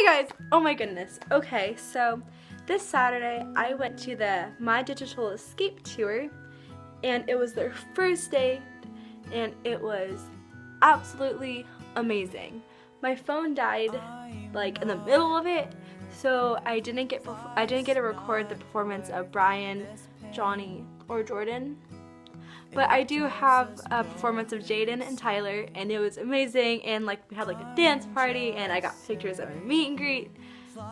Hey guys! Oh my goodness. Okay, so this Saturday I went to the My Digital Escape tour and it was their first day and it was absolutely amazing. My phone died like in the middle of it, so I didn't get to record the performance of BRYAN, JOHNNIE, or Jordan. But I do have a performance of JEYDON and Tyler, and it was amazing, and like we had like a dance party, and I got pictures of a meet and greet,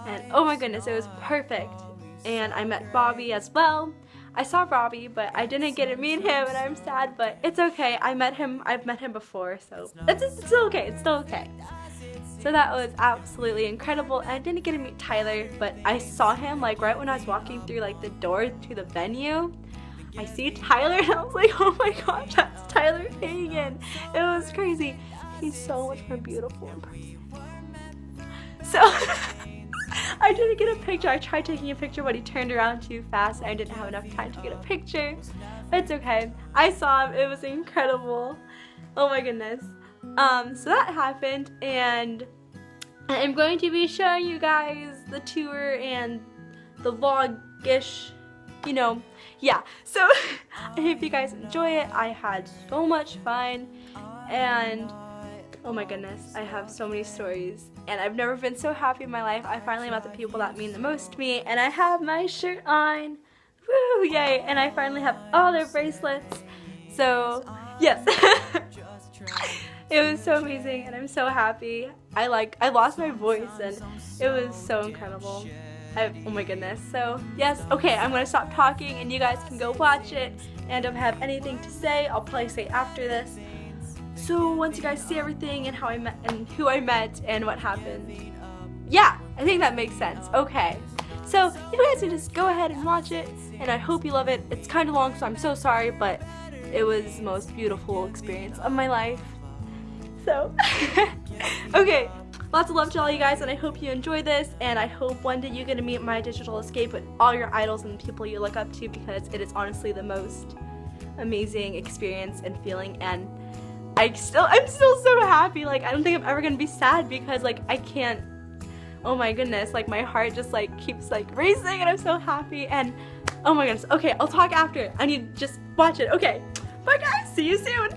and oh my goodness, it was perfect. And I met Bobby as well. I saw Robbie, but I didn't get to meet him, and I'm sad, but it's okay. I've met him before, so it's still okay, it's still okay. So that was absolutely incredible, and I didn't get to meet Tyler, but I saw him like right when I was walking through like the door to the venue. I see Tyler and I was like, oh my gosh, that's Tyler Hagen. It was crazy. He's so much more beautiful in person. So I didn't get a picture. I tried taking a picture, but he turned around too fast and I didn't have enough time to get a picture. But it's okay. I saw him. It was incredible. Oh my goodness. So that happened, and I'm going to be showing you guys the tour and the vlog-ish, you know. Yeah, so I hope you guys enjoy it. I had so much fun, and oh my goodness, I have so many stories, and I've never been so happy in my life. I finally met the people that mean the most to me, and I have my shirt on. Woo, yay, and I finally have all their bracelets. So, yes. It was so amazing, and I'm so happy. I lost my voice, and it was so incredible. Oh my goodness. So yes, okay, I'm gonna stop talking and you guys can go watch it, and if I have anything to say I'll probably say after this. So once you guys see everything and how I met and who I met and what happened, yeah, I think that makes sense. Okay, so you guys can just go ahead and watch it, and I hope you love it. It's kind of long, so I'm so sorry, but it was the most beautiful experience of my life. So okay, lots of love to all you guys, and I hope you enjoy this, and I hope one day you get to meet My Digital Escape with all your idols and people you look up to, because it is honestly the most amazing experience and feeling, and I'm still so happy. Like, I don't think I'm ever gonna be sad, because like I can't, oh my goodness, like my heart just like keeps like racing, and I'm so happy, and oh my goodness. Okay, I'll talk after. I need to just watch it. Okay, bye guys, see you soon.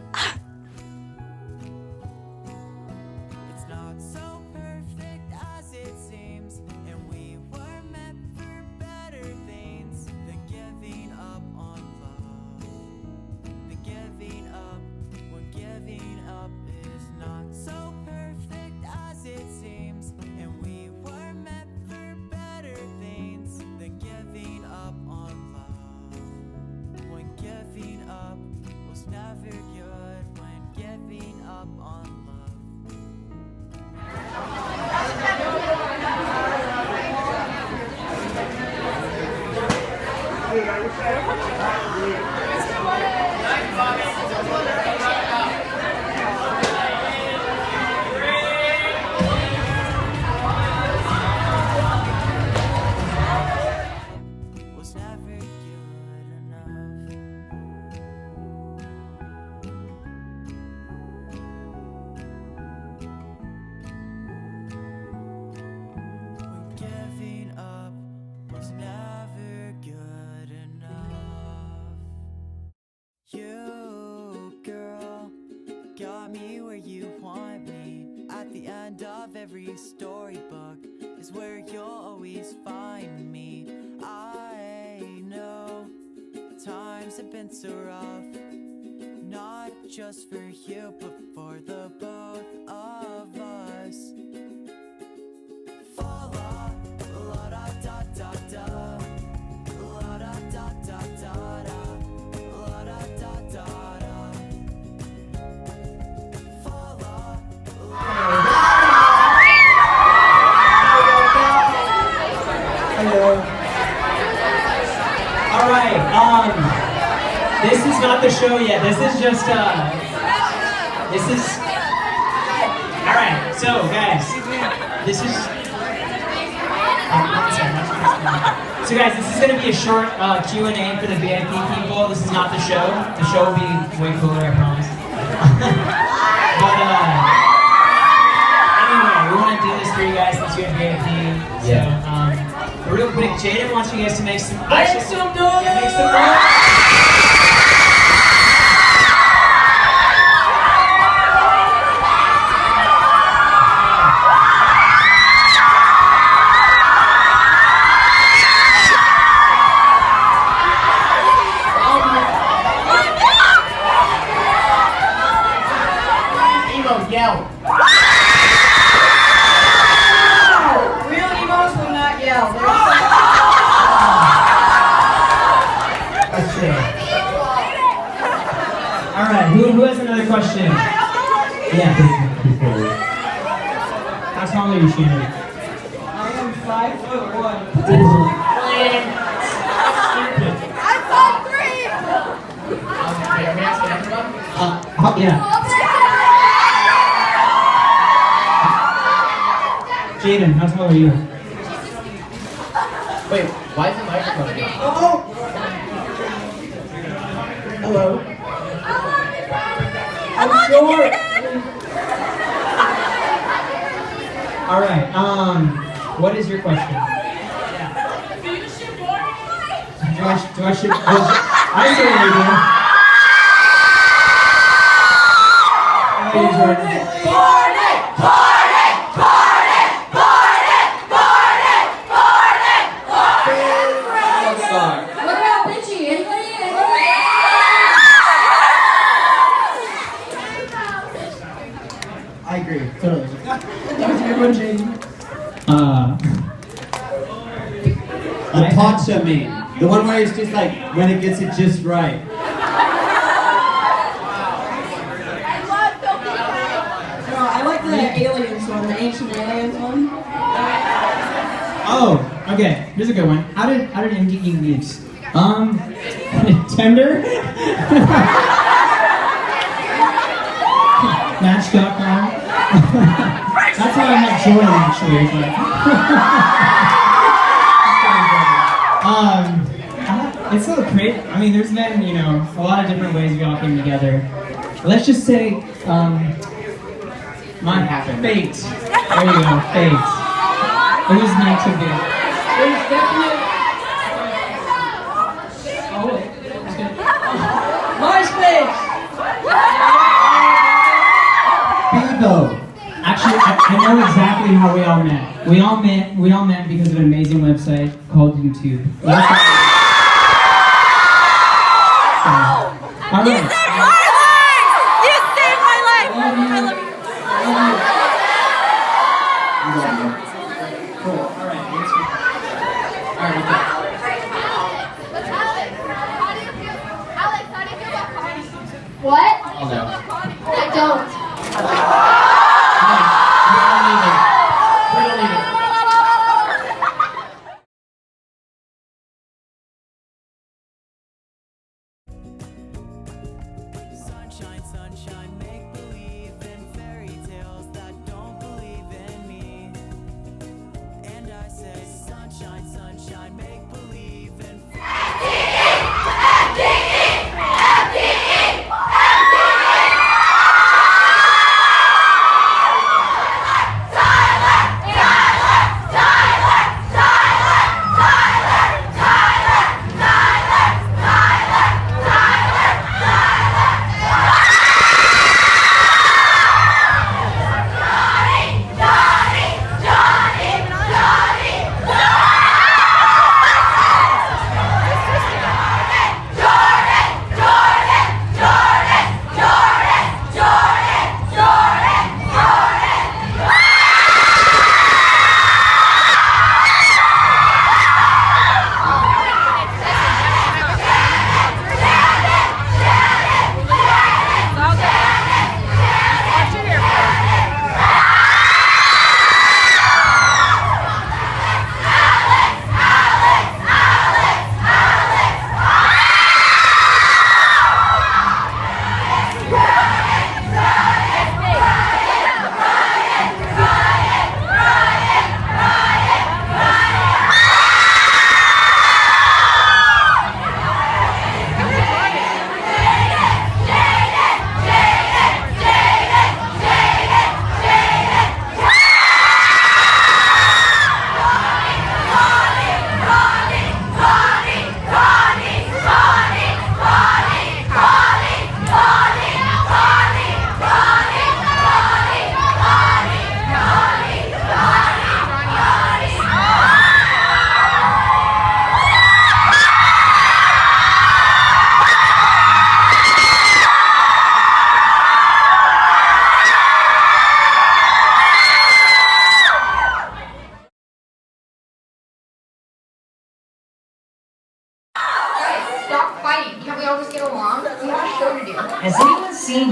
Of every storybook is where you'll always find me. I know times have been so rough, not just for you but for the both of us. Fall off, la da da da da, la da da da da da, la da da da da. Fall off, la da. Alright, this is not the show yet. This is just, alright, so guys, this is, so guys, this is going to be a short Q&A for the VIP people. This is not the show. The show will be way cooler, I promise. But, anyway, we want to do this for you guys since you have VIP. Jayden wants you guys to make some. Make some noise! Yeah, make some noise. Yell. Real emos will not yell. That's true. All right, who has another question? Yeah. How tall are you, Shannon? I am 5'1". I'm 5'3". Okay, are we asking everyone? Yeah. Jayden, how tall are you? Wait, why is the microphone here? Oh! Hello. I'm short. All right. What is your question? Do I shoot? I say what you're doing. How about you, Jordan? What about bitchy? Anybody? I agree, totally. That was a good one, Jaden. The Pacha meme. The one where it's just like, when it gets it just right. No, I like the aliens one, the ancient aliens one. Oh, okay. Here's a good one. How did MDE meet? Tender? Match.com. That's how I met Jordan, actually. But, it's so great. I mean, there's been, a lot of different ways we all came together. Let's just say, mine happened. Fate. There you go, fate. It was meant to be. There's definitely... Oh, wait. MySpace! Bebo. Actually, I know exactly how we all met. We all met because of an amazing website called YouTube. All right. You saved my life! I love you. Cool. All right. Alex, how do you feel about Connie? What? Oh no. I don't. We don't need it. Sunshine, sunshine, make believe in fairy tales that don't believe in me.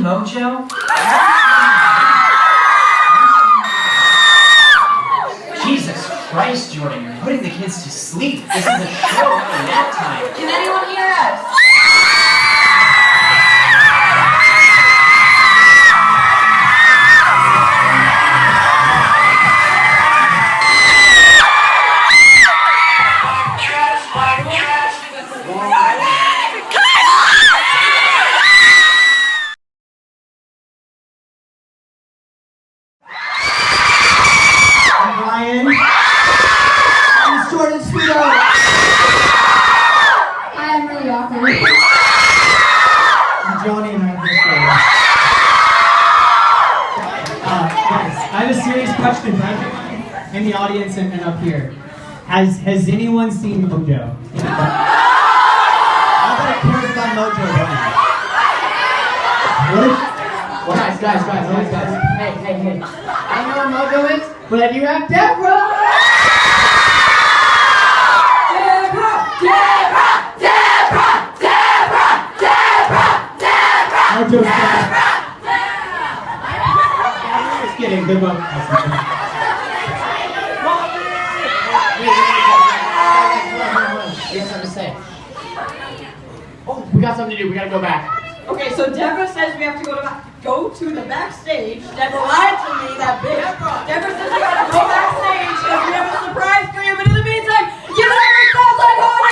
mojo? Jesus Christ, Jordan, you're putting the kids to sleep. This is a show, not a nap time. Can anyone hear us? Brian. I'm Jordan SWEETO. I'm really awkward. I'm Johnny and I'm this guys, I have a serious question, right? In the audience and up here. Has anyone seen Mojo? How about a chorus by Mojo? What? Guys. Hey. I don't know where Mojo is, but I do have Deborah! Mojo's back. Just kidding, good one. We got something to say. Oh, we got something to do. We gotta go back. Okay, so Deborah says we have to go to the backstage. Deborah lied to me, that bitch. Deborah says we gotta go backstage because we have a surprise for you. But in the meantime, give it up for Southside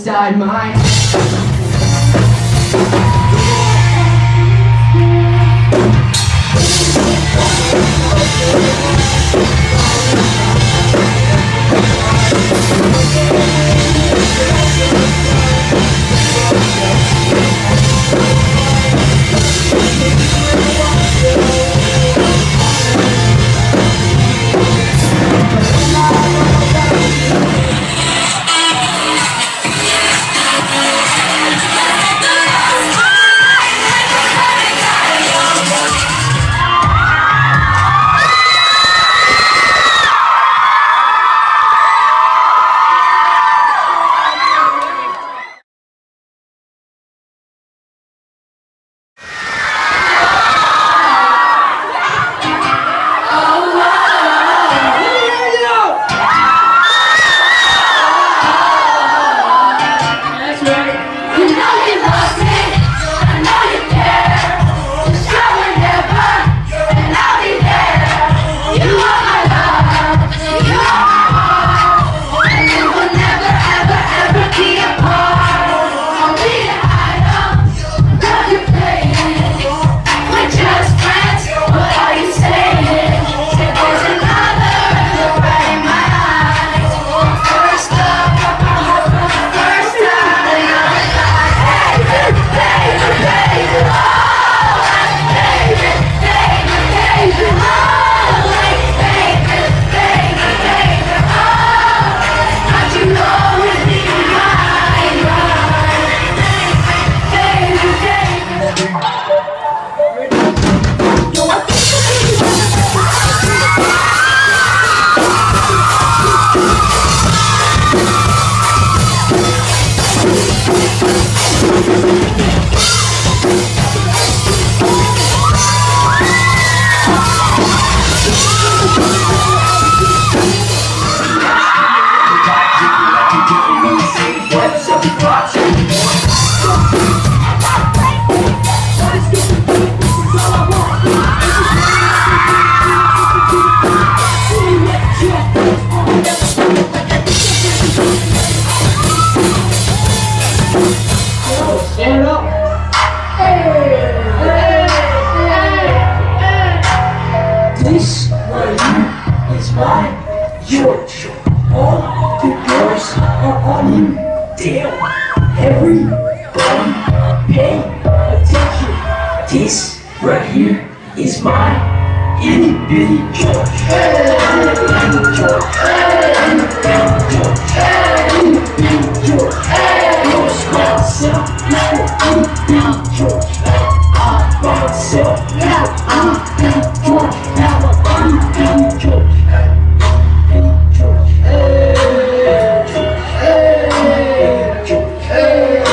inside my This right here is my itty bitty George. Itty bitty George. Itty bitty George. Itty bitty George. George myself. Itty bitty George. I'm myself. Itty bitty George. Itty bitty George. Itty George.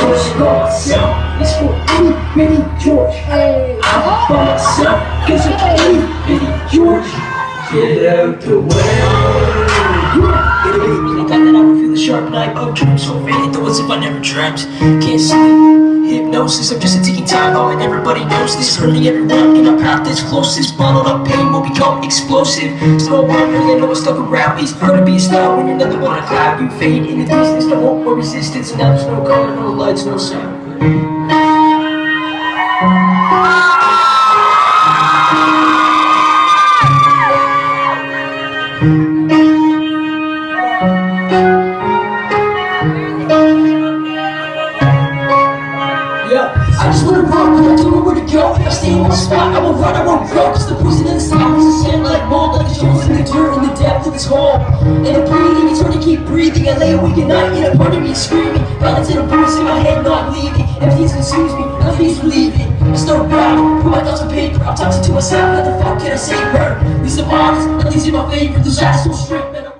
George myself is for itty bitty George. I'm by myself, cause I'm itty bitty George. Get out the way. I got that I feel the sharp knife of dreams. So faded though as if I never dreamt. Can't sleep, hypnosis, I'm just a ticking time bomb and everybody knows this. Hurting everyone in our path that's closest. Bottled up pain will become explosive. Slow on, really know what's stuck around me. It's hard to be a star when you're nothing but a cloud. You fade in the distance, no hope or resistance. And now there's no color, no lights, no sound. I just wanna run, but I don't know where to go. If I stay in one spot, I won't run, I won't grow. Cause the poison in the stomach is the sand like mold. Like the shoes in the dirt in the depth of this hole. And I'm breathing, it's hard to keep breathing. I lay awake at night, and a part of me is screaming. Violence and a voice in my head not leaving. Emptiness consumes me, nothing's relieving. I start writing, put my thoughts on paper. I'm talking to myself, how the fuck can I say her? At least I'm honest, nothing's in my favor. Those assholes straight, man.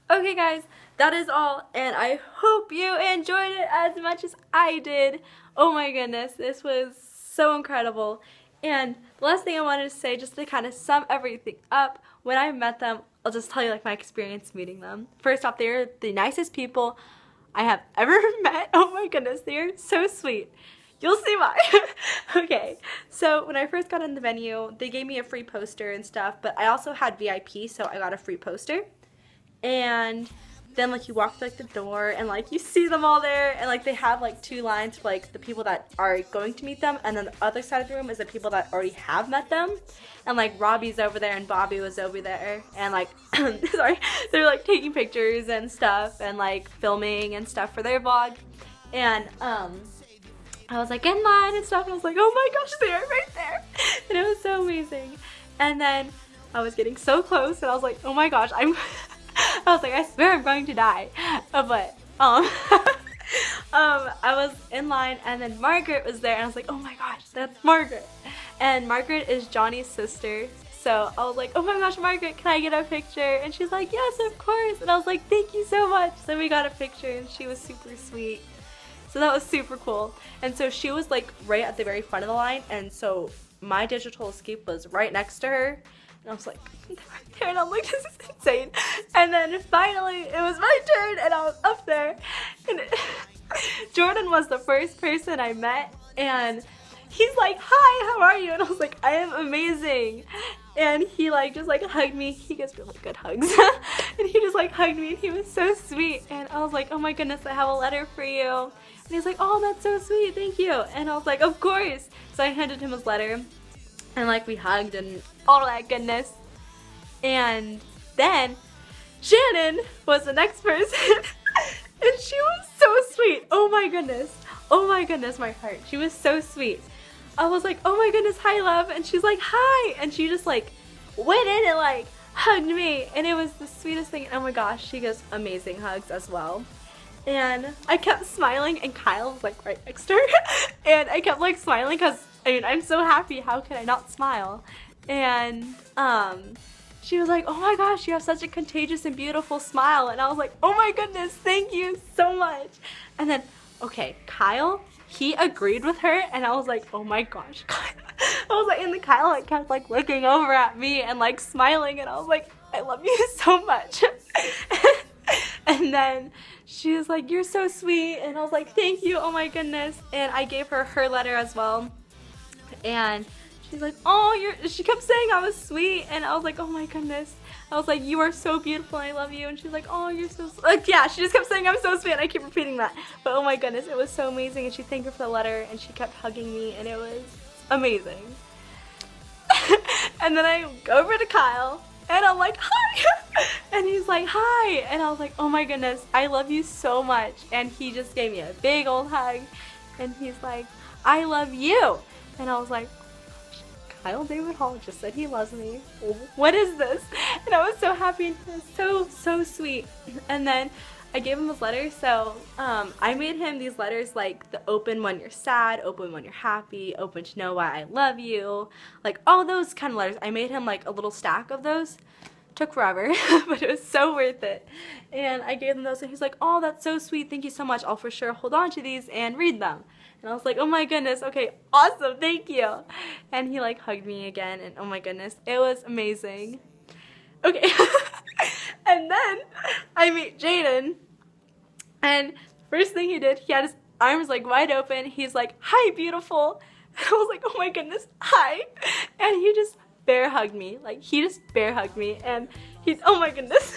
Okay guys, that is all, and I hope you enjoyed it as much as I did. Oh my goodness, this was so incredible. And the last thing I wanted to say, just to kind of sum everything up, when I met them, I'll just tell you like my experience meeting them. First off, they're the nicest people I have ever met. Oh my goodness, they're so sweet. You'll see why. Okay, so when I first got in the venue, they gave me a free poster and stuff, but I also had VIP, so I got a free poster. And then like you walk through like the door and like you see them all there, and like they have like 2 lines for like the people that are going to meet them, and then the other side of the room is the people that already have met them. And like Robbie's over there and Bobby was over there, and like sorry, they're like taking pictures and stuff and like filming and stuff for their vlog. And I was like in line and stuff, and I was like, oh my gosh, they are right there. And it was so amazing. And then I was getting so close, and I was like, oh my gosh, I was like, I swear I'm going to die. But I was in line, and then Margaret was there, and I was like, oh my gosh, that's Margaret. And Margaret is Johnny's sister. So I was like, oh my gosh, Margaret, can I get a picture? And she's like, yes, of course. And I was like, thank you so much. So we got a picture, and she was super sweet. So that was super cool. And so she was like right at the very front of the line, and so my digital escape was right next to her. And I was like, right there, and I'm like, this is insane. And then finally, it was my turn, and I was up there. And Jordan was the first person I met, and he's like, hi, how are you? And I was like, I am amazing. And he like just like hugged me. He gives really good hugs. And he just like hugged me, and he was so sweet. And I was like, oh my goodness, I have a letter for you. And he's like, oh, that's so sweet, thank you. And I was like, of course. So I handed him his letter, and like we hugged and all that goodness. And then Shannon was the next person. And she was so sweet. Oh my goodness, my heart. She was so sweet. I was like, oh my goodness, hi love. And she's like, hi. And she just like went in and like hugged me. And it was the sweetest thing. Oh my gosh, she gives amazing hugs as well. And I kept smiling, and Kyle was like right next to her. And I kept like smiling because, I mean, I'm so happy. How could I not smile? And she was like, oh my gosh, you have such a contagious and beautiful smile. And I was like, oh my goodness, thank you so much. And then, okay, Kyle, he agreed with her, and I was like, oh my gosh, Kyle. I was like, and then Kyle like kept like looking over at me and like smiling, and I was like, I love you so much. And then she was like, you're so sweet. And I was like, thank you, oh my goodness. And I gave her her letter as well. And she's like, oh, she kept saying I was sweet. And I was like, oh my goodness. I was like, you are so beautiful, I love you. And she's like, oh, you're so sweet. Like, yeah, she just kept saying I'm so sweet, and I keep repeating that. But oh my goodness, it was so amazing. And she thanked her for the letter, and she kept hugging me, and it was amazing. And then I go over to Kyle, and I'm like, hi. And he's like, hi. And I was like, oh my goodness, I love you so much. And he just gave me a big old hug. And he's like, I love you. And I was like, Kyle David Hall just said he loves me. What is this? And I was so happy, and he was so sweet. And then I gave him his letter. So I made him these letters, like the open when you're sad, open when you're happy, open to know why I love you, like all those kind of letters. I made him like a little stack of those. Took forever, but it was so worth it. And I gave him those, and he's like, oh, that's so sweet, thank you so much. I'll for sure hold on to these and read them. And I was like, oh my goodness, okay, awesome, thank you. And he like hugged me again, and oh my goodness, it was amazing. Okay. And then I meet JEYDON, and first thing he did, he had his arms like wide open. He's like, hi, beautiful. And I was like, oh my goodness, hi. And he just bear hugged me. Like, he just bear hugged me, and he's, oh my goodness.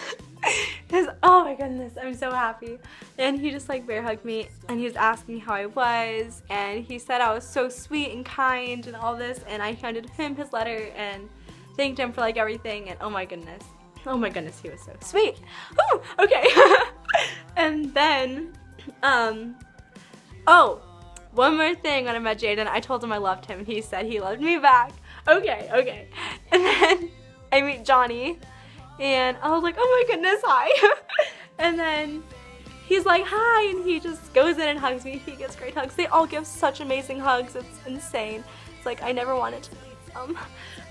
Oh my goodness, I'm so happy. And he just like bear hugged me, and he was asking me how I was, and he said I was so sweet and kind and all this, and I handed him his letter and thanked him for like everything, and oh my goodness, he was so sweet. Whew, okay. And then oh, one more thing. When I met JEYDON, I told him I loved him, and he said he loved me back. Okay. And then I meet Johnny, and I was like, oh my goodness, hi. And then he's like, hi, and he just goes in and hugs me. He gives great hugs. They all give such amazing hugs. It's insane. It's like I never wanted to leave them.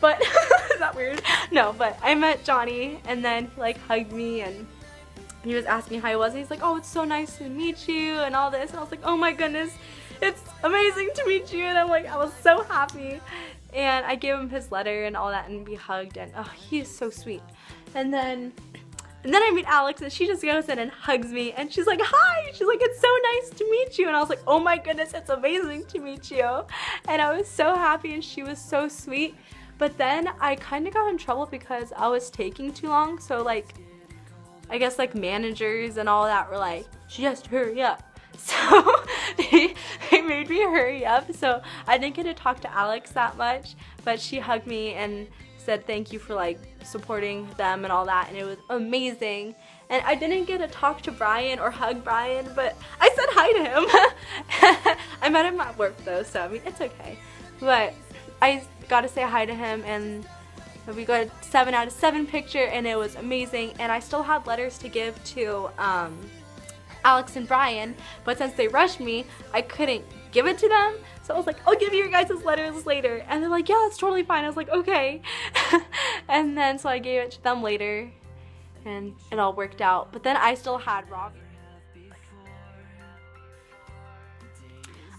But is that weird? No, but I met Johnny, and then he like hugged me, and he was asking me how I was, and he's like, oh, it's so nice to meet you and all this. And I was like, oh my goodness, it's amazing to meet you. And I'm like, I was so happy. And I gave him his letter and all that, and we hugged, and oh, he's so sweet. And then I meet Alex, and she just goes in and hugs me, and she's like, hi! She's like, it's so nice to meet you. And I was like, oh my goodness, it's amazing to meet you. And I was so happy, and she was so sweet. But then I kind of got in trouble because I was taking too long. So like, I guess like managers and all that were like, she has to hurry up. So they made me hurry up. So I didn't get to talk to Alex that much, but she hugged me and said thank you for like supporting them and all that, and it was amazing. And I didn't get to talk to Bryan or hug Bryan, but I said hi to him. I met him at work though, so I mean it's okay. But I got to say hi to him, and we got a 7 out of 7 picture, and it was amazing. And I still had letters to give to Alex and Bryan, but since they rushed me, I couldn't give it to them. So I was like, I'll give you your guys' letters later. And they're like, yeah, that's totally fine. I was like, okay. And then so I gave it to them later, and it all worked out. But then I still had Robbie.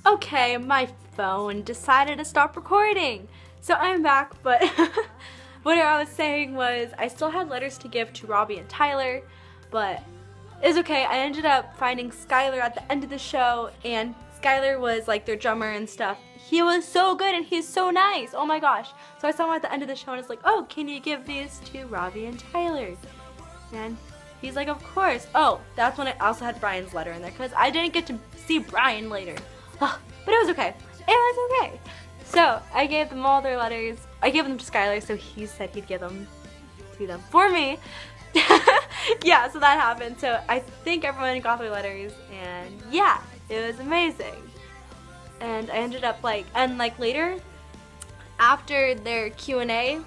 Okay, my phone decided to stop recording. So I'm back, but what I was saying was I still had letters to give to Robbie and Tyler, but it's okay. I ended up finding Skylar at the end of the show, and Skylar was like their drummer and stuff. He was so good and he's so nice. Oh my gosh. So I saw him at the end of the show, and it's like, oh, can you give these to Robbie and Tyler? And he's like, of course. Oh, that's when I also had Bryan's letter in there, because I didn't get to see Bryan later. But it was okay. It was okay. So I gave them all their letters. I gave them to Skylar, so he said he'd give them to them for me. Yeah, so that happened. So I think everyone got their letters, and yeah, it was amazing. And I ended up later after their Q&A,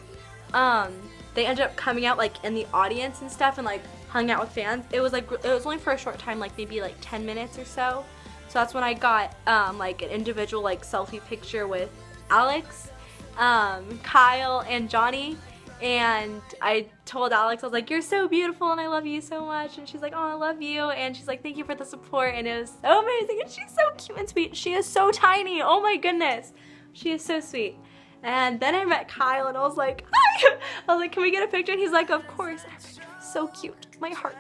they ended up coming out like in the audience and stuff, and like hung out with fans. It was only for a short time, like maybe like 10 minutes or so. So that's when I got like an individual like selfie picture with Alex, Kyle, and Johnny. And I told Alex, I was like, you're so beautiful and I love you so much. And she's like, oh, I love you. And she's like, thank you for the support. And it was so amazing. And she's so cute and sweet. She is so tiny. Oh my goodness. She is so sweet. And then I met Kyle, and I was like, hi. I was like, can we get a picture? And he's like, of course. Our picture is so cute. My heart.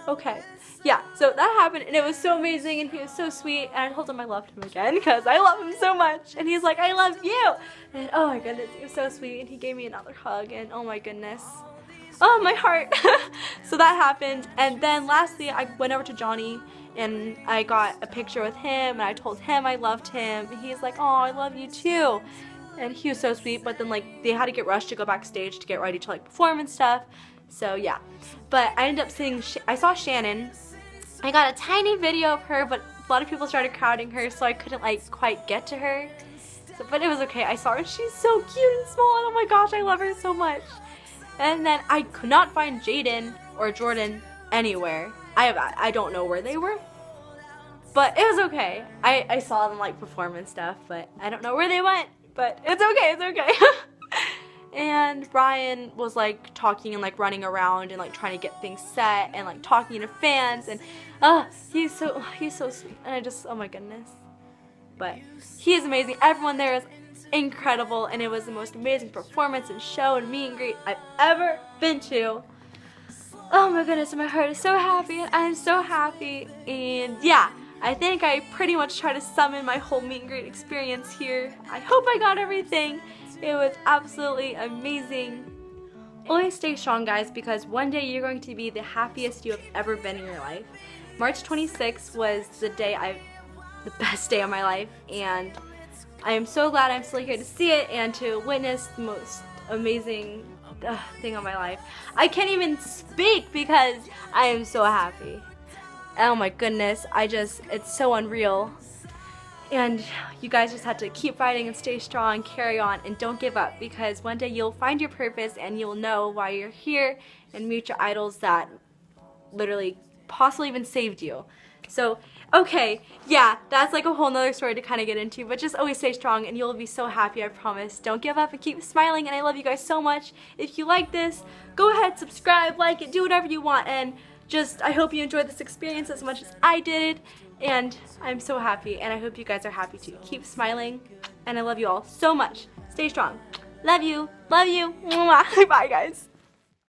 Okay. Yeah, so that happened, and it was so amazing, and he was so sweet, and I told him I loved him again, because I love him so much, and he's like, I love you, and oh my goodness, he was so sweet, and he gave me another hug, and oh my goodness, oh my heart. So that happened, and then lastly, I went over to Johnny, and I got a picture with him, and I told him I loved him, and he's like, oh, I love you too, and he was so sweet. But then like they had to get rushed to go backstage to get ready to like perform and stuff, so yeah. But I ended up seeing, I saw Shannon. I got a tiny video of her, but a lot of people started crowding her, so I couldn't like quite get to her. So, but it was okay. I saw her. She's so cute and small, and oh my gosh, I love her so much. And then I could not find JEYDON or Jordan anywhere. I don't know where they were, but it was okay. I saw them like perform and stuff, but I don't know where they went. But it's okay. It's okay. And Bryan was like talking and like running around and like trying to get things set and like talking to fans, and he's so sweet, and I just, oh my goodness. But he is amazing. Everyone there is incredible, and it was the most amazing performance and show and meet and greet I've ever been to. Oh my goodness, my heart is so happy, and I'm so happy. And yeah, I think I pretty much tried to summon my whole meet and greet experience here. I hope I got everything. It was absolutely amazing. Always stay strong, guys, because one day you're going to be the happiest you have ever been in your life. March 26th was the best day of my life, and I am so glad I'm still here to see it and to witness the most amazing thing of my life. I can't even speak because I am so happy. Oh my goodness, it's so unreal. And you guys just have to keep fighting and stay strong, carry on, and don't give up, because one day you'll find your purpose and you'll know why you're here and meet your idols that literally possibly even saved you. So, okay, yeah, that's like a whole nother story to kind of get into, but just always stay strong and you'll be so happy, I promise. Don't give up and keep smiling, and I love you guys so much. If you like this, go ahead, subscribe, like it, do whatever you want, and just, I hope you enjoyed this experience as much as I did. And I'm so happy, and I hope you guys are happy too. Keep smiling, and I love you all so much. Stay strong. Love you. Love you. Mwah. Bye, guys.